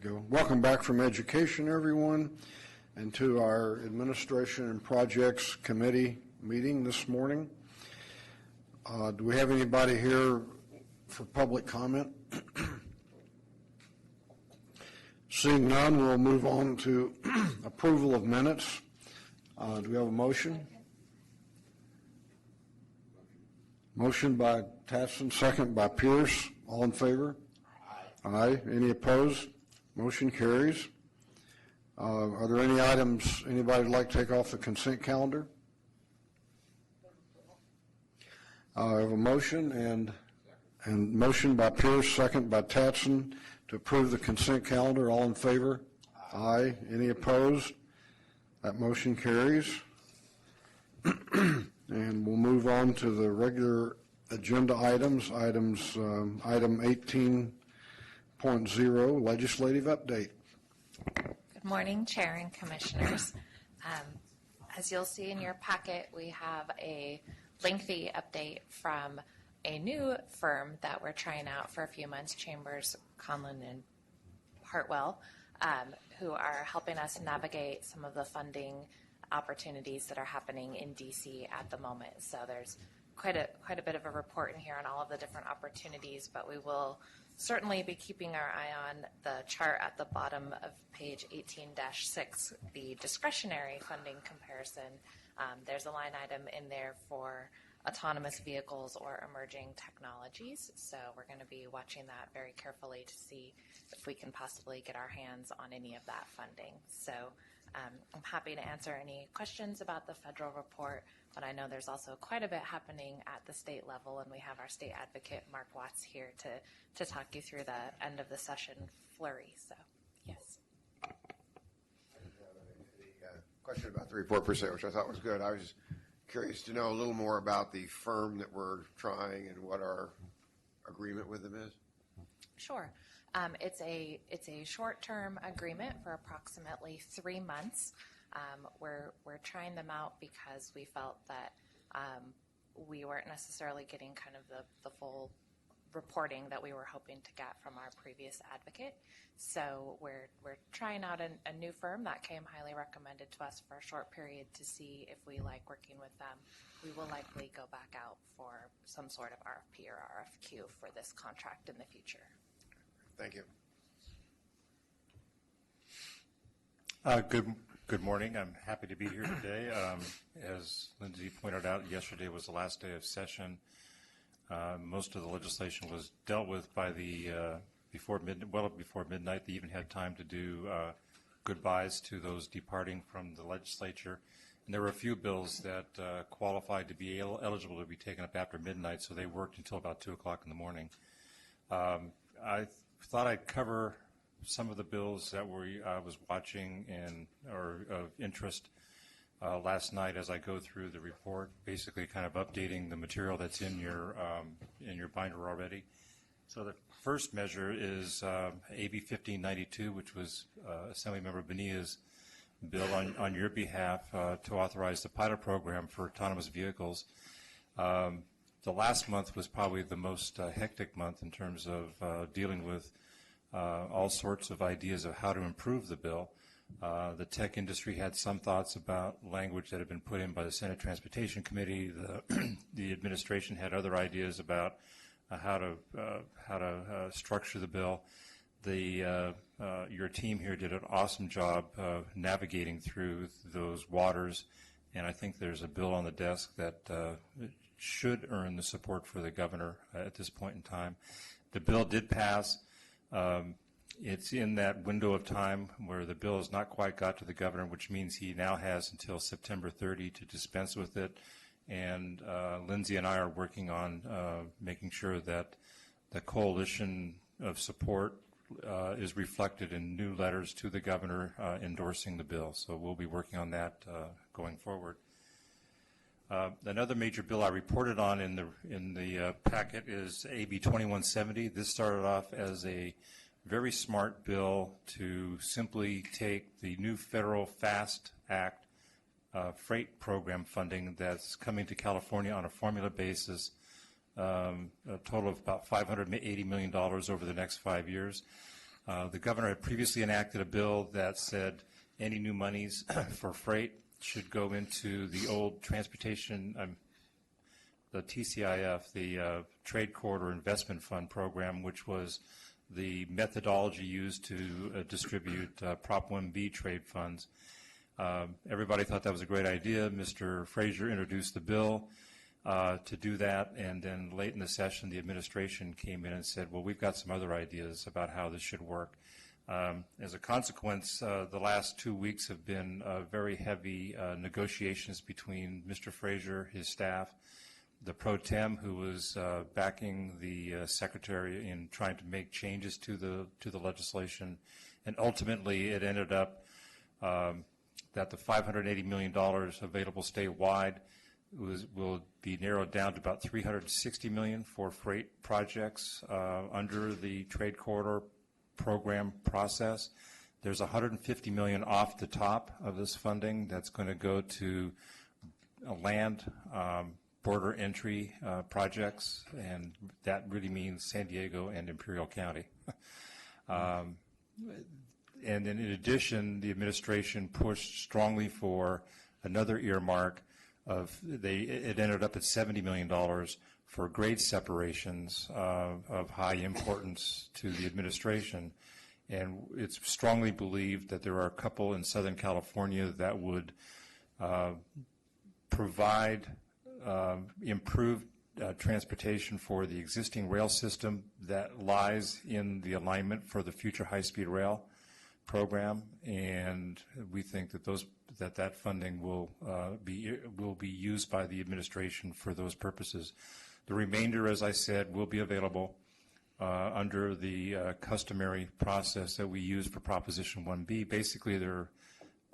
go. Welcome back from education, everyone, and to our Administration and Projects Committee meeting this morning. Do we have anybody here for public comment? Seeing none, we'll move on to approval of minutes. Do we have a motion? Motion by Tatson, second by Pierce. All in favor? Aye. Aye. Any opposed? Motion carries. Are there any items anybody would like to take off the consent calendar? I have a motion and motion by Pierce, second by Tatson to approve the consent calendar. All in favor? Aye. Any opposed? That motion carries. And we'll move on to the regular agenda items. Item 18.0, legislative update. Good morning, Chair and Commissioners. As you'll see in your packet, we have a lengthy update from a new firm that we're trying out for a few months, Chambers, Conlon, and Hartwell, who are helping us navigate some of the funding opportunities that are happening in DC at the moment. So there's quite a bit of a report in here on all of the different opportunities, but we will certainly be keeping our eye on the chart at the bottom of page 18-6, the discretionary funding comparison. There's a line item in there for autonomous vehicles or emerging technologies. So we're going to be watching that very carefully to see if we can possibly get our hands on any of that funding. So I'm happy to answer any questions about the federal report, but I know there's also quite a bit happening at the state level, and we have our state advocate, Mark Watts, here to talk you through the end of the session flurry. So, yes. I didn't have any question about the report per se, which I thought was good. I was just curious to know a little more about the firm that we're trying and what our agreement with them is. Sure. It's a short-term agreement for approximately 3 months. We're trying them out because we felt that we weren't necessarily getting kind of the full reporting that we were hoping to get from our previous advocate. So we're trying out a new firm that came highly recommended to us for a short period to see if we like working with them. We will likely go back out for some sort of RFP or RFQ for this contract in the future. Thank you. Good morning. I'm happy to be here today. As Lindsay pointed out, yesterday was the last day of session. Most of the legislation was dealt with by the well before midnight. They even had time to do goodbyes to those departing from the legislature. And there were a few bills that qualified to be eligible to be taken up after midnight, so they worked until about 2 o'clock in the morning. I thought I'd cover some of the bills that I was watching or of interest last night as I go through the report, basically kind of updating the material that's in your binder already. So the first measure is AB 1592, which was Assemblymember Bonilla's bill on your behalf to authorize the pilot program for autonomous vehicles. The last month was probably the most hectic month in terms of dealing with all sorts of ideas of how to improve the bill. The tech industry had some thoughts about language that had been put in by the Senate Transportation Committee. The administration had other ideas about how to structure the bill. Your team here did an awesome job navigating through those waters, and I think there's a bill on the desk that should earn the support for the governor at this point in time. The bill did pass. It's in that window of time where the bill has not quite got to the governor, which means he now has until September 30 to dispense with it. And Lindsay and I are working on making sure that the coalition of support is reflected in new letters to the governor endorsing the bill. So we'll be working on that going forward. Another major bill I reported on in the packet is AB 2170. This started off as a very smart bill to simply take the new federal FAST Act freight program funding that's coming to California on a formula basis, a total of about $580 million over the next 5 years. The governor had previously enacted a bill that said any new monies for freight should go into the old transportation, the TCIF, the Trade Corridor Investment Fund program, which was the methodology used to distribute Prop 1B trade funds. Everybody thought that was a great idea. Mr. Frazier introduced the bill to do that, and then late in the session, the administration came in and said, well, we've got some other ideas about how this should work. As a consequence, the last 2 weeks have been very heavy negotiations between Mr. Frazier, his staff, the pro tem who was backing the secretary in trying to make changes to the legislation, and ultimately it ended up that the $580 million available statewide will be narrowed down to about $360 million for freight projects under the Trade Corridor program process. There's $150 million off the top of this funding that's going to go to land border entry projects, and that really means San Diego and Imperial County. And then in addition, the administration pushed strongly for another earmark of, it ended up at $70 million for grade separations of high importance to the administration. And it's strongly believed that there are a couple in Southern California that would provide improved transportation for the existing rail system that lies in the alignment for the future high-speed rail program, and we think that that funding will be used by the administration for those purposes. The remainder, as I said, will be available under the customary process that we use for Proposition 1B. Basically,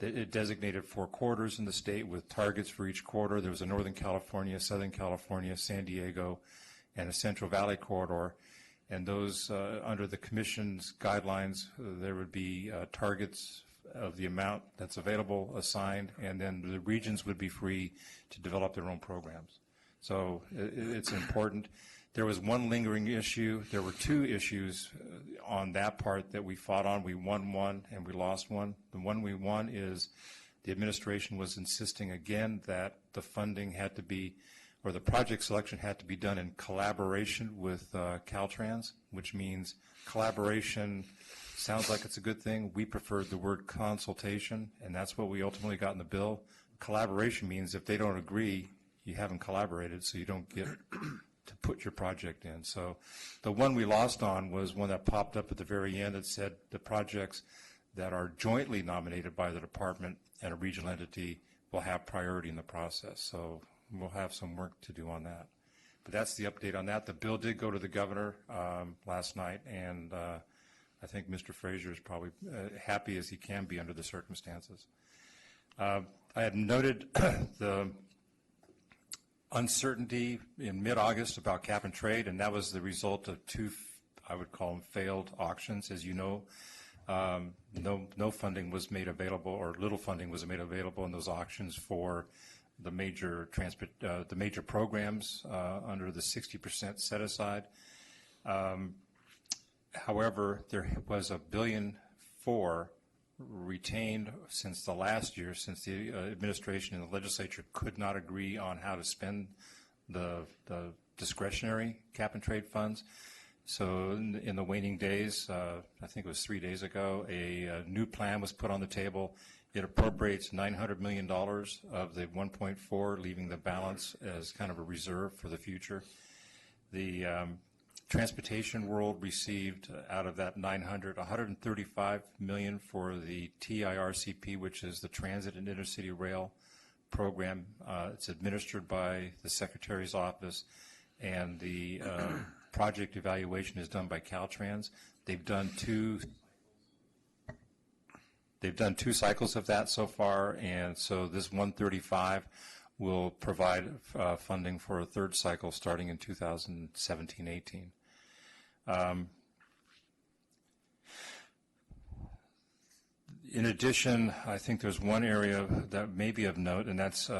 it designated 4 corridors in the state with targets for each corridor. There was a Northern California, Southern California, San Diego, and a Central Valley corridor. And those, under the Commission's guidelines, there would be targets of the amount that's available assigned, and then the regions would be free to develop their own programs. So it's important. There was one lingering issue. There were 2 issues on that part that we fought on. We won one and we lost one. The one we won is the administration was insisting again that the funding had to be, or the project selection had to be done in collaboration with Caltrans, which means collaboration sounds like it's a good thing. We preferred the word consultation, and that's what we ultimately got in the bill. Collaboration means if they don't agree, you haven't collaborated, so you don't get to put your project in. So the one we lost on was one that popped up at the very end that said the projects that are jointly nominated by the department and a regional entity will have priority in the process. So we'll have some work to do on that. But that's the update on that. The bill did go to the governor last night, and I think Mr. Frazier is probably happy as he can be under the circumstances. I had noted the uncertainty in mid-August about cap and trade, and that was the result of 2, I would call them failed auctions. As you know, no funding was made available, or little funding was made available in those auctions for the major programs under the 60% set aside. However, there was $1.4 billion retained since the last year, since the administration and the legislature could not agree on how to spend the discretionary cap and trade funds. So in the waning days, I think it was 3 days ago, a new plan was put on the table. It appropriates $900 million of the 1.4, leaving the balance as kind of a reserve for the future. The transportation world received out of that 900, 135 million for the TIRCP, which is the Transit and Intercity Rail program. It's administered by the Secretary's office, and the project evaluation is done by Caltrans. They've done two cycles of that so far, and so this 135 will provide funding for a 3rd cycle starting in 2017-18. In addition, I think there's one area that may be of note, and that's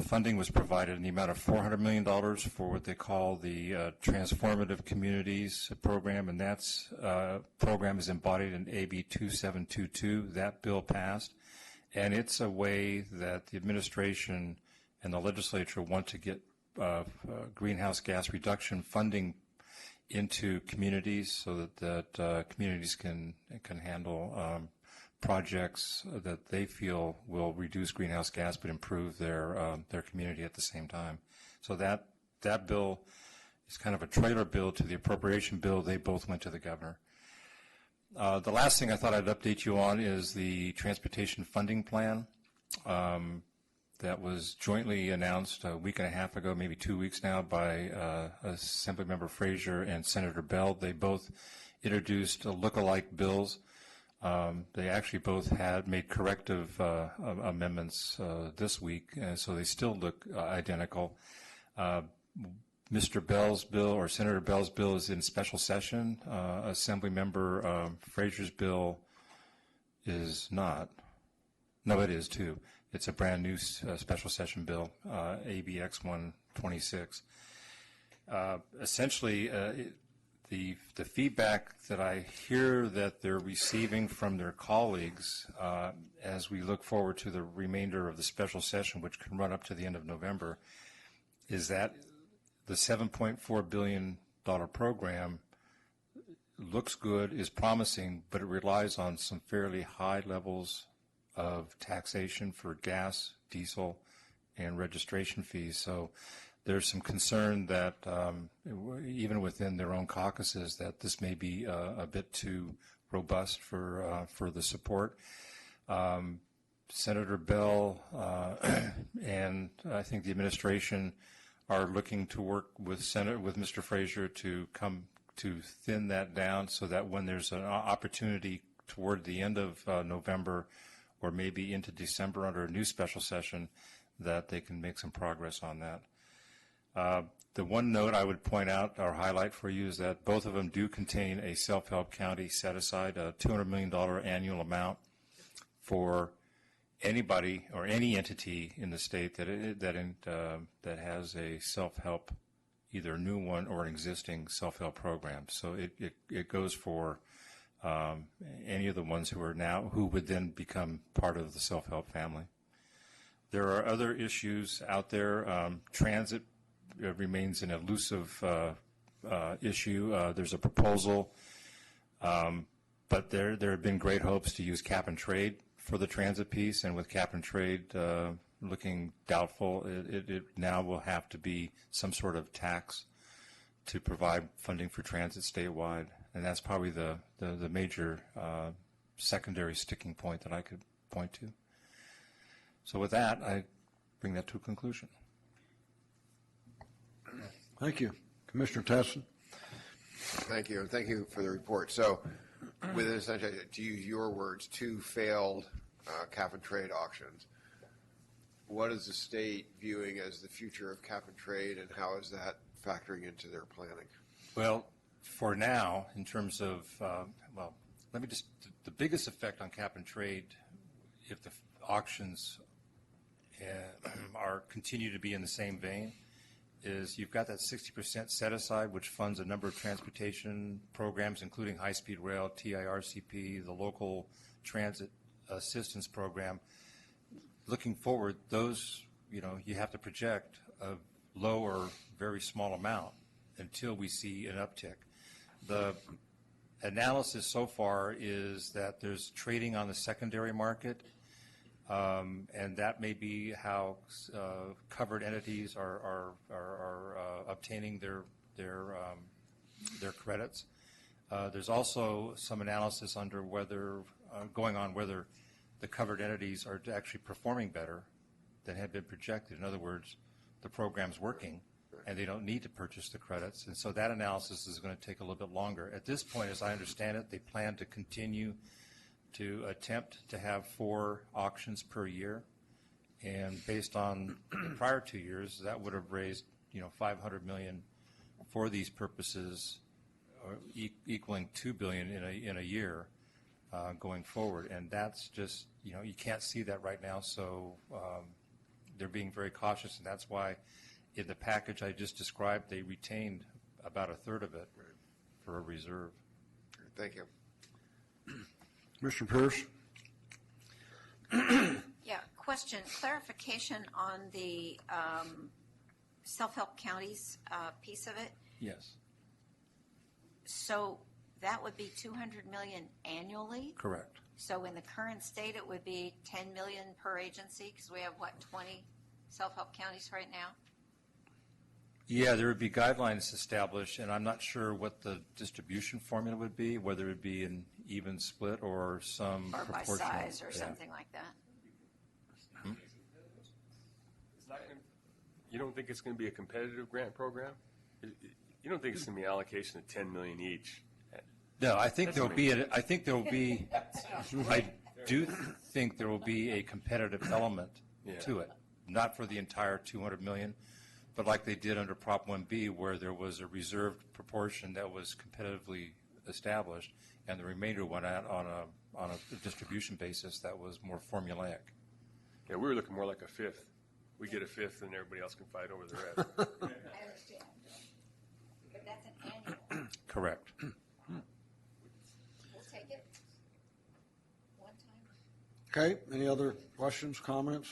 funding was provided in the amount of $400 million for what they call the Transformative Communities Program, and that's program is embodied in AB 2722. That bill passed, and it's a way that the administration and the legislature want to get greenhouse gas reduction funding into communities so that communities can handle projects that they feel will reduce greenhouse gas but improve their community at the same time. So that bill is kind of a trailer bill to the appropriation bill. They both went to the governor. The last thing I thought I'd update you on is the transportation funding plan that was jointly announced a week and a half ago, maybe 2 weeks now, by Assemblymember Frazier and Senator Bell. They both introduced look-alike bills. They actually both had made corrective amendments this week, so they still look identical. Mr. Bell's bill, or Senator Bell's bill, is in special session. Assemblymember Frazier's bill is not. No, it is too. It's a brand new special session bill, AB XX.XX.XX. Essentially, the feedback that I hear that they're receiving from their colleagues as we look forward to the remainder of the special session, which can run up to the end of November, is that the $7.4 billion program looks good, is promising, but it relies on some fairly high levels of taxation for gas, diesel, and registration fees. So there's some concern that even within their own caucuses that this may be a bit too robust for the support. Senator Bell and I think the administration are looking to work with Mr. Frazier to come to thin that down so that when there's an opportunity toward the end of November or maybe into December under a new special session, that they can make some progress on that. The one note I would point out or highlight for you is that both of them do contain a self-help county set-aside, a $200 million annual amount for anybody or any entity in the state that has a self-help, either a new one or an existing self-help program. So it goes for any of the ones who would then become part of the self-help family. There are other issues out there. Transit remains an elusive issue. There's a proposal, but there have been great hopes to use cap and trade for the transit piece, and with cap and trade looking doubtful, it now will have to be some sort of tax to provide funding for transit statewide, and that's probably the major secondary sticking point that I could point to. So with that, I bring that to a conclusion. Thank you. Commissioner Tesson. Thank you, and thank you for the report. So, with essentially, to use your words, 2 failed cap and trade auctions, what is the state viewing as the future of cap and trade, and how is that factoring into their planning? Well, for now, in terms of, let me just, the biggest effect on cap and trade, if the auctions continue to be in the same vein, is you've got that 60% set aside, which funds a number of transportation programs, including high-speed rail, TIRCP, the local transit assistance program. Looking forward, those, you have to project a low or very small amount until we see an uptick. The analysis so far is that there's trading on the secondary market, and that may be how covered entities are obtaining their credits. There's also some analysis under going on whether the covered entities are actually performing better than had been projected. In other words, the program's working and they don't need to purchase the credits, and so that analysis is going to take a little bit longer. At this point, as I understand it, they plan to continue to attempt to have 4 auctions per year, and based on the prior 2 years, that would have raised $500 million for these purposes, equaling $2 billion in a year. going forward. And that's just, you know, you can't see that right now, so they're being very cautious, and that's why in the package I just described, they retained about a third of it for a reserve. Thank you. Commissioner Pierce? Yeah, question, clarification on the self-help counties piece of it. Yes. So that would be 200 million annually? Correct. So in the current state, it would be 10 million per agency, because we have, what, 20 self-help counties right now? Yeah, there would be guidelines established, and I'm not sure what the distribution formula would be, whether it be an even split or some Or by proportional. size or Yeah. something like that? It's not gonna, you don't think it's going to be a competitive grant program? You don't think it's going to be an allocation of 10 million each? No, I think there will be, I think there will be, I do think there will be a competitive element to it, not for the entire 200 million, but like they did under Prop 1B, where there was a reserved proportion that was competitively established, and the remainder went out on a distribution basis that was more formulaic. Yeah, we were looking more like a fifth. We get a fifth, and everybody else can fight over the rest. I understand. But that's an annual. Correct. We'll take it. One time. Okay, any other questions, comments?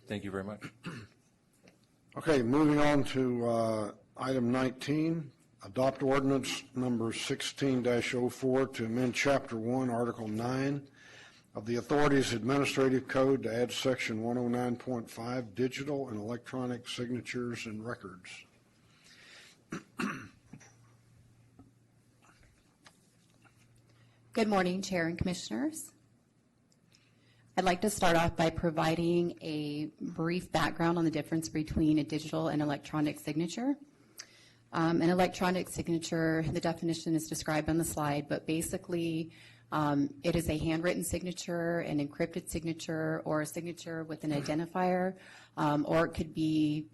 Thank you very much. Okay, moving on to item 19, adopt ordinance number 16-04 to amend Chapter 1, Article 9 of the Authority's Administrative Code to add Section 109.5, Digital and Electronic Signatures and Records. Good morning, Chair and Commissioners. I'd like to start off by providing a brief background on the difference between a digital and electronic signature. An electronic signature, the definition is described on the slide, but basically it is a handwritten signature, an encrypted signature, or a signature with an identifier, or it could be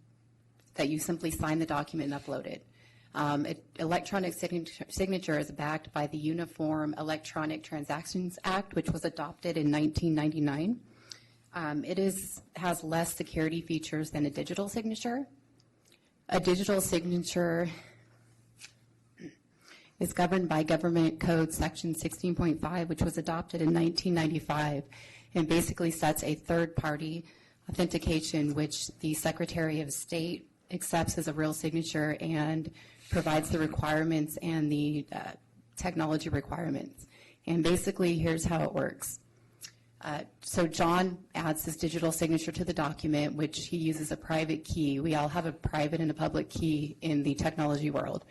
that you simply sign the document and upload it. Electronic signature is backed by the Uniform Electronic Transactions Act, which was adopted in 1999. It has less security features than a digital signature. A digital signature is governed by Government Code Section 16.5, which was adopted in 1995, and basically sets a third-party authentication, which the Secretary of State accepts as a real signature and provides the requirements and the technology requirements. And basically, here's how it works. So John adds his digital signature to the document, which he uses a private key. We all have a private and a public key in the technology world.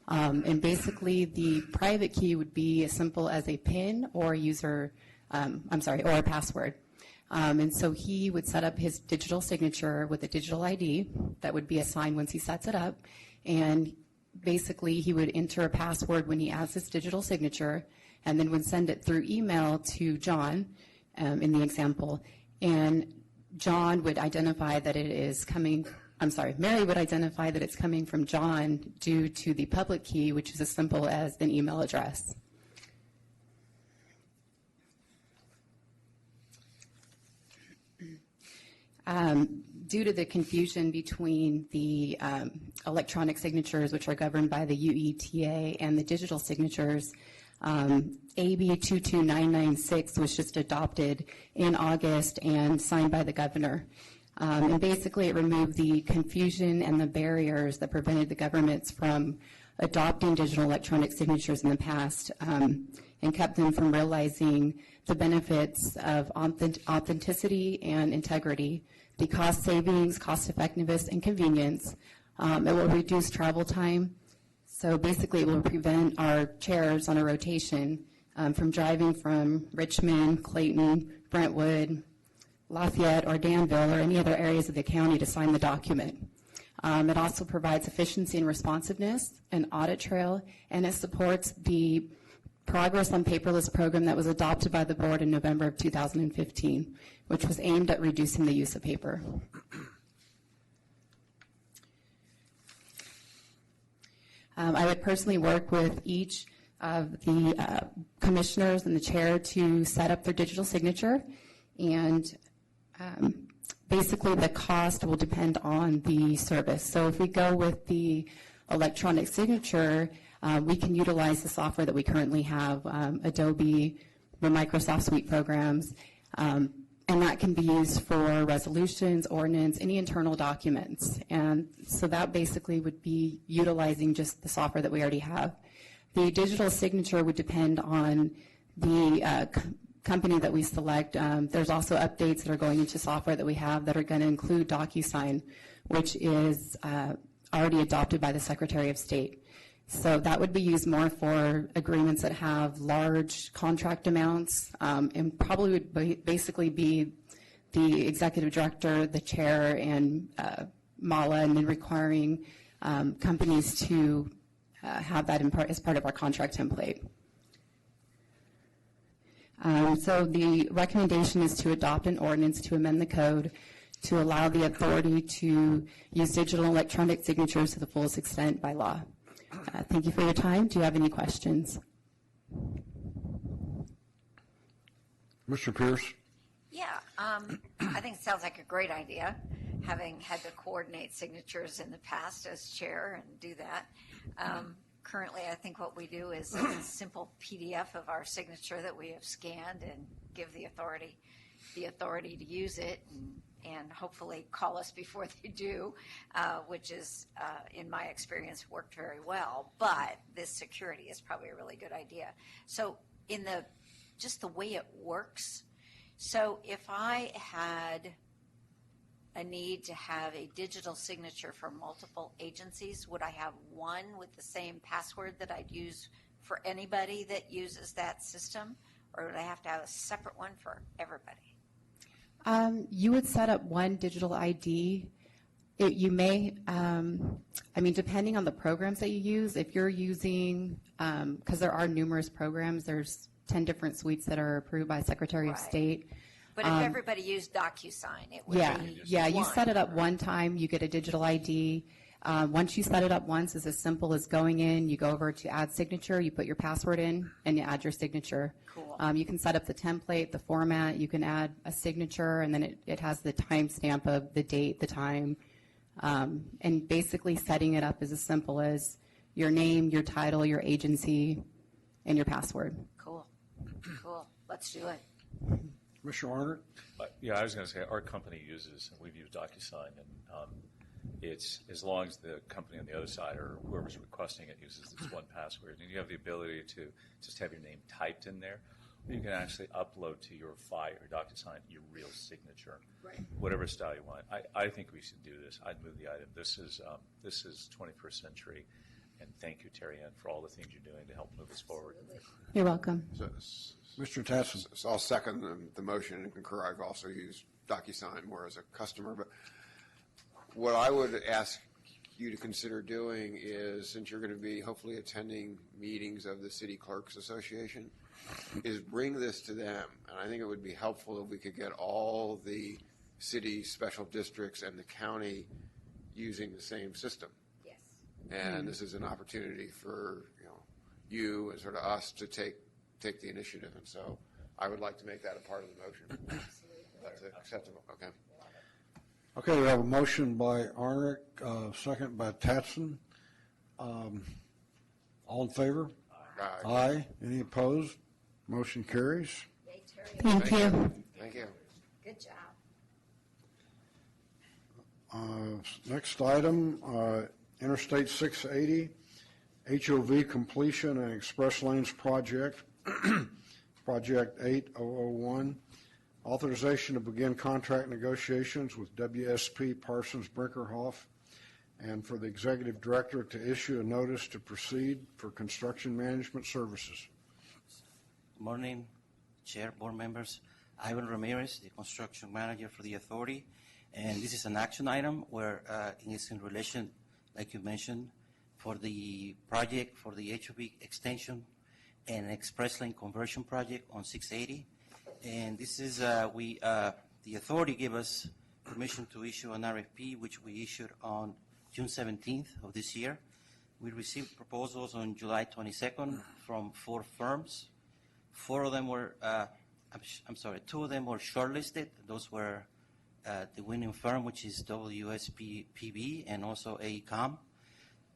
And basically, the private key would be as simple as a PIN or or a password. And so he would set up his digital signature with a digital ID that would be assigned once he sets it up. And basically, he would enter a password when he adds his digital signature, and then would send it through email to John in the example. And John would identify that it is coming, Mary would identify that it's coming from John due to the public key, which is as simple as an email address. Due to the confusion between the electronic signatures, which are governed by the UETA, and the digital signatures, AB 22996 was just adopted in August and signed by the governor. And basically it removed the confusion and the barriers that prevented the governments from adopting digital electronic signatures in the past, and kept them from realizing the benefits of authenticity and integrity, the cost savings, cost effectiveness, and convenience. It will reduce travel time. So basically it will prevent our chairs on a rotation from driving from Richmond, Clayton, Brentwood, Lafayette, or Danville, or any other areas of the county to sign the document. It also provides efficiency and responsiveness, an audit trail, and it supports the Progress on Paperless program that was adopted by the board in November of 2015, which was aimed at reducing the use of paper. I would personally work with each of the commissioners and the chair to set up their digital signature, and basically the cost will depend on the service. So if we go with the electronic signature, we can utilize the software that we currently have, Adobe, the Microsoft Suite programs, and that can be used for resolutions, ordinance, any internal documents. And so that basically would be utilizing just the software that we already have. The digital signature would depend on the company that we select. There's also updates that are going into software that we have that are going to include DocuSign, which is already adopted by the Secretary of State. So that would be used more for agreements that have large contract amounts, and probably would basically be the executive director, the chair, and Mala, and then requiring companies to have that as part of our contract template. So the recommendation is to adopt an ordinance to amend the code to allow the authority to use digital and electronic signatures to the fullest extent by law. Thank you for your time. Do you have any questions? Mr. Pierce? Yeah, I think it sounds like a great idea, having had to coordinate signatures in the past as chair and do that. Currently, I think what we do is a simple PDF of our signature that we have scanned and give the authority to use it and hopefully call us before they do, which is, in my experience, worked very well. But this security is probably a really good idea. So just the way it works, so if I had a need to have a digital signature for multiple agencies, would I have one with the same password that I'd use for anybody that uses that system? Or would I have to have a separate one for everybody? You would set up one digital ID. You may, depending on the programs that you use, if you're using, because there are numerous programs, there's 10 different suites that are approved by Secretary of State. But if everybody used DocuSign, it would be you one. set it up one time, you get a digital ID. Once you set it up once, it's as simple as going in, you go over to add signature, you put your password in, and you add your signature. Cool. You can set up the template, the format, you can add a signature, and then it has the timestamp of the date, the time. And basically setting it up is as simple as your name, your title, your agency, and your password. Cool. Let's do it. Mr. Arnott? Yeah, I was going to say our company uses, and we've used DocuSign, and it's as long as the company on the other side or whoever's requesting it uses this one password, and you have the ability to just have your name typed in there. You can actually upload to your file or DocuSign your real signature, whatever style you want. I think we should do this. I'd move the item. This is 21st century, and thank you, Terry Ann, for all the things you're doing to help move us forward. You're welcome. Mr. Tassin? So I'll second the motion and concur. I've also used DocuSign more as a customer, but what I would ask you to consider doing is, since you're going to be hopefully attending meetings of the City Clerks Association, is bring this to them. And I think it would be helpful if we could get all the city special districts and the county using the same system. Yes. And this is an opportunity for you and sort of us to take the initiative. And so I would like to make that a part of the motion. That's acceptable. Okay. Okay, we have a motion by Arnott, second by Tatson. All in favor? Aye. Aye. Any opposed? Motion carries. Yay, Terry. Thank you. Thank you. Good job. Next item, Interstate 680, HOV completion and express lanes project, project 8001. Authorization to begin contract negotiations with WSP Parsons Brinkerhoff, and for the executive director to issue a notice to proceed for construction management services. Good morning, Chair, board members. Ivan Ramirez, the construction manager for the authority, and this is an action item where it's in relation, like you mentioned, for the project for the HOV extension and express lane conversion project on 680. And this is, the authority gave us permission to issue an RFP, which we issued on June 17th of this year. We received proposals on July 22nd from 4 firms. 4 of them were, I'm sorry, 2 of them were shortlisted. Those were the winning firm, which is WSPPB, and also AECOM.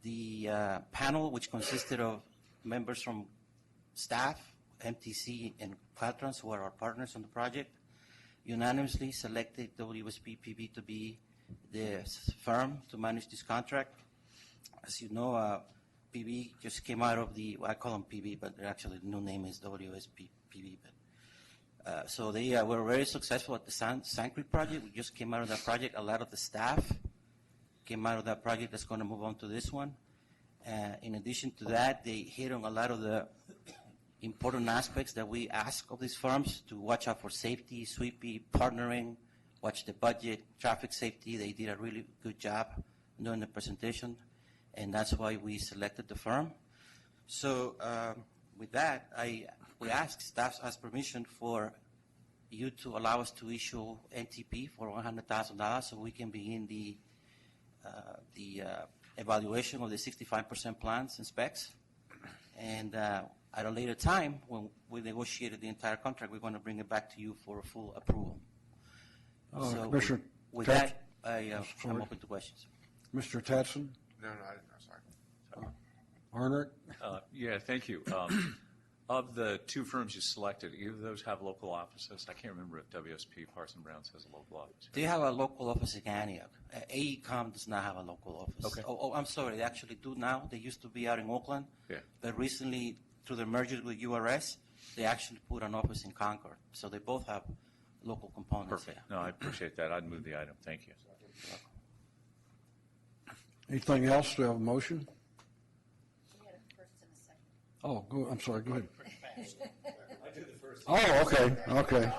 The panel, which consisted of members from staff, MTC, and Caltrans, who are our partners on the project, unanimously selected WSPPB to be the firm to manage this contract. As you know, PB just came out of the, well, I call them PB, but actually the new name is WSPPB. So they were very successful at the Sand Creek project. We just came out of that project. A lot of the staff came out of that project that's going to move on to this one. In addition to that, they hit on a lot of the important aspects that we ask of these firms to watch out for safety, sweepy, partnering, watch the budget, traffic safety. They did a really good job during the presentation, and that's why we selected the firm. So with that, staff asked permission for you to allow us to issue NTP for $100,000 so we can begin the evaluation of the 65% plans and specs. And at a later time, when we negotiated the entire contract, we're going to bring it back to you for full approval. So Commissioner with Tatz- that, sorry. I'm open to questions. Mr. Tatson? No, I'm sorry. Arnert? Yeah, thank you. Of the 2 firms you selected, either of those have local offices? I can't remember if WSP Parson Brown has a local office. They have a local office in Antioch. AECOM does not have a local office. Okay. Oh, I'm sorry. They actually do now. They used to be out in Oakland. Yeah. But recently, through their merger with URS, they actually put an office in Concord. So they both have local components Perfect. No, I appreciate that. I'd move the item. Thank you. Anything else? Do we have a motion? Oh, I'm sorry, go ahead. Oh, okay.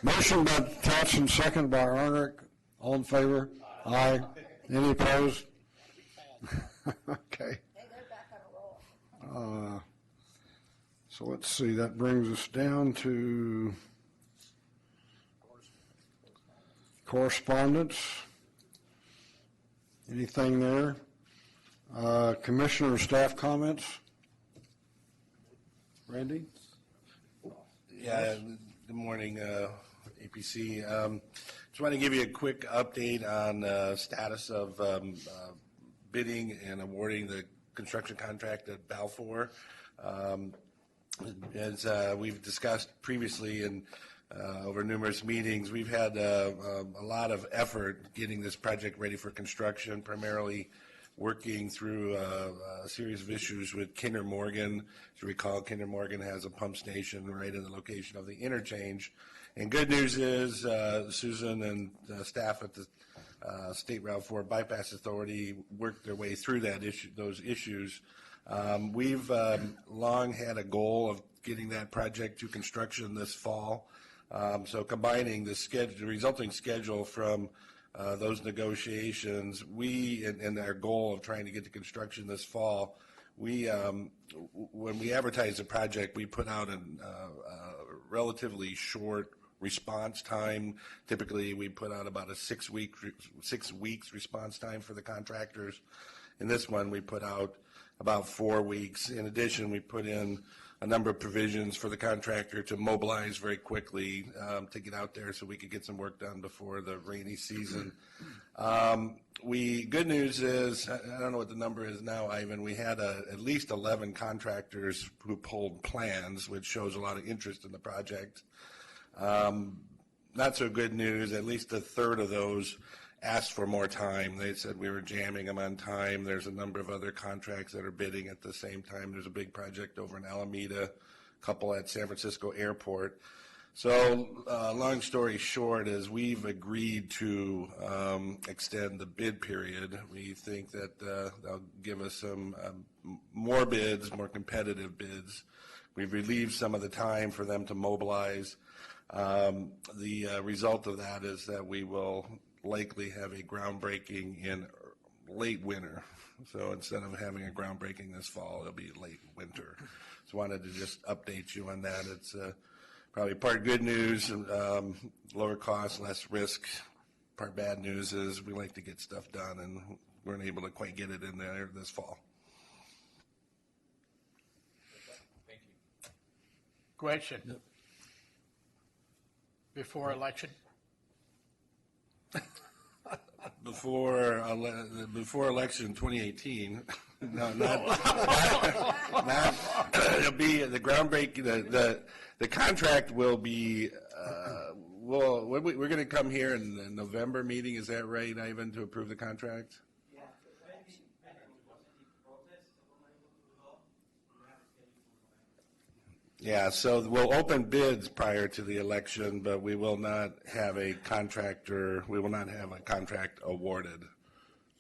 Motion by Tatson, second by Arnert. All in favor? Aye. Any opposed? Okay. So let's see, that brings us down to correspondence. Anything there? Commissioner staff comments? Randy? Yeah, good morning, APC. Just want to give you a quick update on status of bidding and awarding the construction contract at Balfour. As we've discussed previously and over numerous meetings, we've had a lot of effort getting this project ready for construction, primarily working through a series of issues with Kinder Morgan. As you recall, Kinder Morgan has a pump station right in the location of the interchange. And good news is Susan and staff at the State Route 4 Bypass Authority worked their way through those issues. We've long had a goal of getting that project to construction this fall. So combining the resulting schedule from those negotiations, and our goal of trying to get to construction this fall, when we advertised the project, we put out a relatively short response time. Typically, we put out about a 6 weeks response time for the contractors. In this one, we put out about 4 weeks. In addition, we put in a number of provisions for the contractor to mobilize very quickly to get out there so we could get some work done before the rainy season. Good news is, I don't know what the number is now, Ivan, we had at least 11 contractors who pulled plans, which shows a lot of interest in the project. Not so good news, at least a third of those asked for more time. They said we were jamming them on time. There's a number of other contracts that are bidding at the same time. There's a big project over in Alameda, a couple at San Francisco Airport. So long story short is we've agreed to extend the bid period. We think that they'll give us some more bids, more competitive bids. We've relieved some of the time for them to mobilize. The result of that is that we will likely have a groundbreaking in late winter. So instead of having a groundbreaking this fall, it'll be late winter. So wanted to just update you on that. It's probably part good news, lower cost, less risk. Part bad news is we like to get stuff done, and we're not able to quite get it in there this fall. Question. Before election? Before election 2018, no, not, it'll be the groundbreaking, the contract will be, we're going to come here in the November meeting, is that right, Ivan, to approve the contract? Yeah, so we'll open bids prior to the election, but we will not have a contract awarded.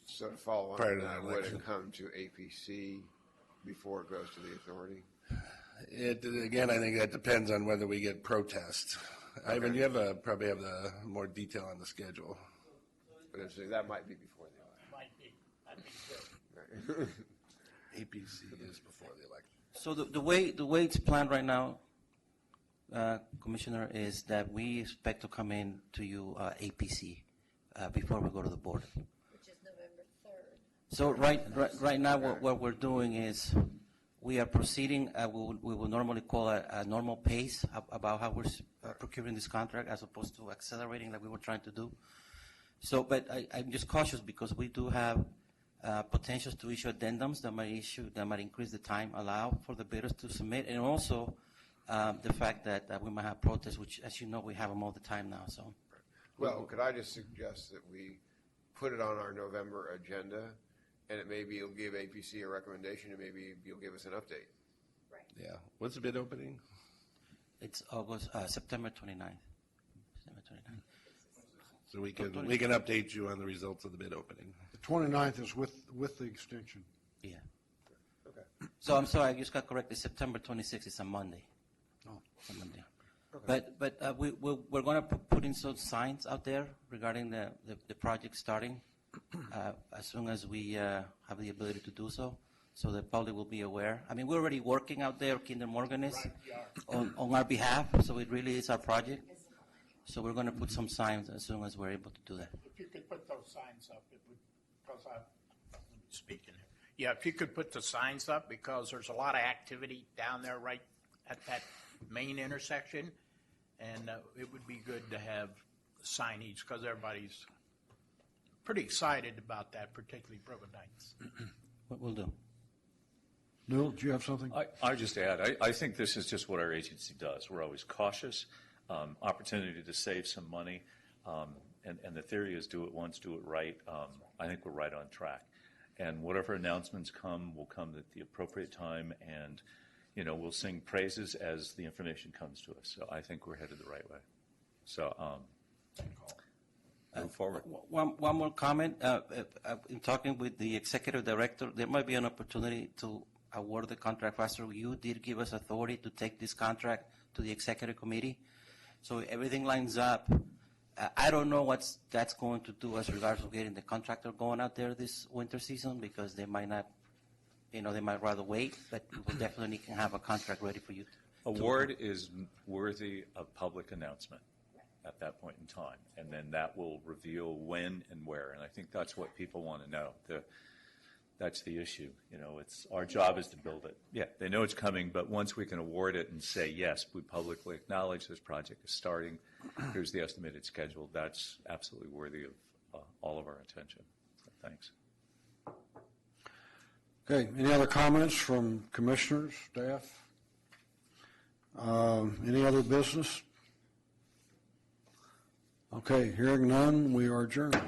So to follow Prior on to that, the would election. it come to APC before it goes to the authority? Again, I think that depends on whether we get protest. Ivan, you probably have the more detail on the schedule. But that might be before the election. Might be. That'd be good. APC is before the election. So the way it's planned right now, Commissioner, is that we expect to come in to you APC before we go to the board. Which is November 3rd. So right now, what we're doing is we are proceeding. We will normally call a normal pace about how we're procuring this contract, as opposed to accelerating like we were trying to do. So, but I'm just cautious because we do have potentials to issue addendums that might increase the time allowed for the bidders to submit, and also the fact that we might have protests, which, as you know, we have them all the time now. So, Well, could I just suggest that we put it on our November agenda, and maybe you'll give APC a recommendation, and maybe you'll give us an update. Yeah. What's the bid opening? it's September 29th. September 29th. So we can update you on the results of the bid opening. The 29th is with the extension. Yeah. Okay. So I'm sorry, I just got corrected. September 26th is a Monday. Oh. It's a Monday. But we're going to put in some signs out there regarding the project starting as soon as we have the ability to do so the public will be aware. I mean, we're already working out there, Kinder Morgan is, on our behalf, so it really is our project. So we're going to put some signs as soon as we're able to do that. If you could put those signs up, it would, because I'm speaking here. Yeah, if you could put the signs up, because there's a lot of activity down there right at that main intersection, and it would be good to have signage, because everybody's pretty excited about that, particularly Brooklyn Nights. What we'll do. Neil, do you have something? I just add, I think this is just what our agency does. We're always cautious, opportunity to save some money, and the theory is do it once, do it right. I think we're right on track. And whatever announcements come will come at the appropriate time, and we'll sing praises as the information comes to us. So I think we're headed the right way. So move forward. One more comment. In talking with the executive director, there might be an opportunity to award the contract faster. You did give us authority to take this contract to the executive committee. So everything lines up. I don't know what that's going to do as regards to getting the contractor going out there this winter season, because they might not, they might rather wait, but we definitely can have a contract ready for you. Award is worthy of public announcement at that point in time, and then that will reveal when and where, and I think that's what people want to know. That's the issue. It's our job is to build it. Yeah, they know it's coming, but once we can award it and say, yes, we publicly acknowledge this project is starting, here's the estimated schedule, that's absolutely worthy of all of our attention. So thanks. Okay, any other comments from commissioners, staff? Any other business? Okay, hearing none, we are adjourned.